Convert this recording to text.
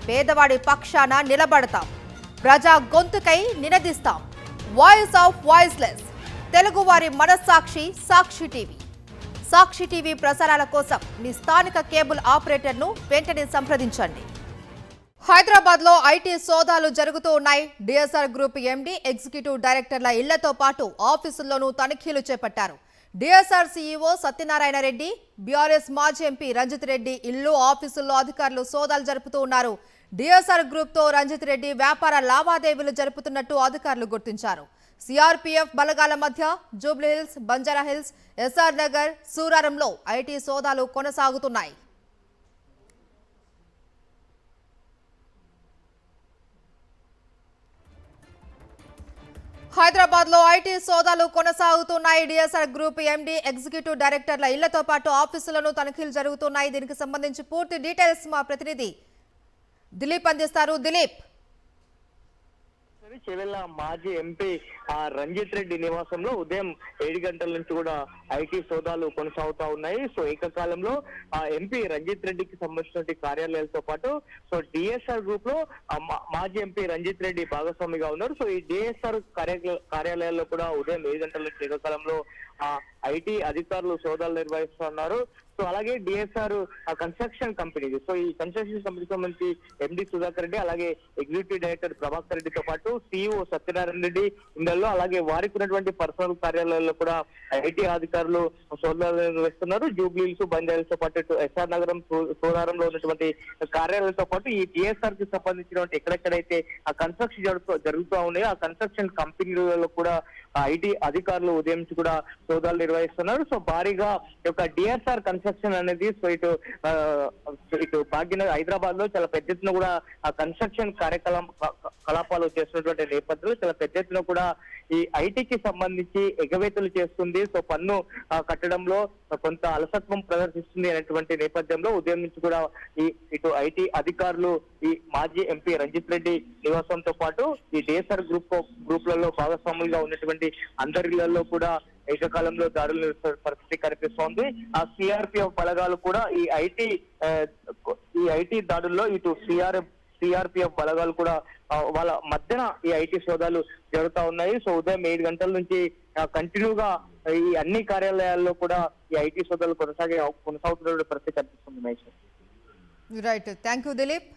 పేదవాడి పక్షాన నిలబడతాం, ప్రజా గొంతుకై నినదిస్తాం. వాయిస్ ఆఫ్ వాయిస్లెస్, తెలుగువారి మనస్సాక్షి సాక్షి టీవీ. సాక్షి టీవీ ప్రసారాల కోసం మీ స్థానిక కేబుల్ ఆపరేటర్ను వెంటనే సంప్రదించండి. హైదరాబాద్ లో ఐటీ సోదాలు జరుగుతూ ఉన్నాయి. డిఎస్ఆర్ గ్రూప్ ఎండీ, ఎగ్జిక్యూటివ్ డైరెక్టర్ల ఇళ్లతో పాటు ఆఫీసుల్లోనూ తనిఖీలు చేపట్టారు. DSR CEO Satyanarayana Reddy, BRS మాజీ ఎంపీ రంజిత్ రెడ్డి ఇల్లు, ఆఫీసుల్లో అధికారులు సోదాలు జరుపుతూ ఉన్నారు. డిఎస్ఆర్ గ్రూప్ తో రంజిత్ రెడ్డి వ్యాపార లావాదేవీలు జరుపుతున్నట్టు అధికారులు గుర్తించారు. సిఆర్పీఎఫ్ బలగాల మధ్య జూబ్లీహిల్స్, బంజారాహిల్స్, ఎస్ఆర్ నగర్, సూరారంలో ఐటీ సోదాలు కొనసాగుతున్నాయి. హైదరాబాద్ లో ఐటీ సోదాలు కొనసాగుతున్నాయి. డిఎస్ఆర్ గ్రూప్ ఎండీ, ఎగ్జిక్యూటివ్ డైరెక్టర్ల ఇళ్లతో పాటు ఆఫీసులను తనిఖీలు జరుగుతున్నాయి. దీనికి సంబంధించి పూర్తి డీటెయిల్స్ మా ప్రతినిధి దిలీప్ అందిస్తారు. దిలీప్, చెవెళ్ళ మాజీ ఎంపీ రంజిత్ రెడ్డి నివాసంలో ఉదయం 7 గంటల నుంచి కూడా ఐటీ సోదాలు కొనసాగుతా ఉన్నాయి. సో ఏకకాలంలో ఎంపీ రంజిత్ రెడ్డికి సంబంధించిన కార్యాలయాలతో పాటు సో డిఎస్ఆర్ గ్రూప్ లో మాజీ ఎంపీ రంజిత్ రెడ్డి భాగస్వామిగా ఉన్నారు. సో ఈ డిఎస్ఆర్ కార్యాలయాల్లో కూడా ఉదయం 7 గంటల నుంచి ఏకకాలంలో ఐటీ అధికారులు సోదాలు నిర్వహిస్తున్నారు. సో అలాగే డిఎస్ఆర్ కన్స్ట్రక్షన్ కంపెనీ, సో ఈ కన్స్ట్రక్షన్ కంపెనీకి సంబంధించి ఎండి సుధాకర్ రెడ్డి, అలాగే ఎగ్జిక్యూటివ్ డైరెక్టర్ ప్రభాకర్ రెడ్డితో పాటు సిఇఓ సత్యనారాయణ రెడ్డి ఇందులో, అలాగే వారికి ఉన్నటువంటి పర్సనల్ కార్యాలయాల్లో కూడా ఐటీ అధికారులు సోదాలు నిర్వహిస్తున్నారు. జూబ్లీహిల్స్, బంజారాహిల్స్ తో పాటు ఎస్ఆర్ నగరం, సోలారంలో ఉన్నటువంటి కార్యాలయాలతో పాటు ఈ డిఎస్ఆర్ కి సంబంధించినటువంటి ఎక్కడెక్కడైతే ఆ కన్స్ట్రక్షన్ జరుగుతూ ఉన్నాయో ఆ కన్స్ట్రక్షన్ కంపెనీలలో కూడా ఐటీ అధికారులు ఉదయం నుంచి కూడా సోదాలు నిర్వహిస్తున్నారు. సో భారీగా యొక్క డిఎస్ఆర్ కన్స్ట్రక్షన్ అనేది సో ఇటు భాగ్యనగర్, హైదరాబాద్ లో చాలా పెద్ద ఎత్తున కూడా ఆ కన్స్ట్రక్షన్ కలాపాలు చేస్తున్నటువంటి నేపథ్యంలో చాలా పెద్ద ఎత్తున కూడా ఈ ఐటీకి సంబంధించి ఎగవేతలు చేస్తుంది. సో పన్ను కట్టడంలో కొంత అలసత్వం ప్రదర్శిస్తుంది అనేటువంటి నేపథ్యంలో ఉదయం నుంచి కూడా ఇటు ఐటీ అధికారులు ఈ మాజీ ఎంపీ రంజిత్ రెడ్డి నివాసంతో పాటు ఈ డిఎస్ఆర్ గ్రూప్లలో భాగస్వాములుగా ఉన్నటువంటి అందరిలో కూడా ఏకకాలంలో దాడులు నిర్వహిస్తున్న పరిస్థితి కనిపిస్తోంది. ఆ సిఆర్పిఎఫ్ బలగాలు కూడా ఈ ఐటీ దాడుల్లో ఇటు సిఆర్పిఎఫ్ బలగాలు కూడా వాళ్ళ మధ్యన ఈ ఐటీ సోదాలు జరుగుతూ ఉన్నాయి. సో ఉదయం 7 గంటల నుంచి కంటిన్యూగా ఈ అన్ని కార్యాలయాల్లో కూడా ఈ ఐటీ సోదాలు కొనసాగుతున్న పరిస్థితి కనిపిస్తుంది. Right, thank you Dilip.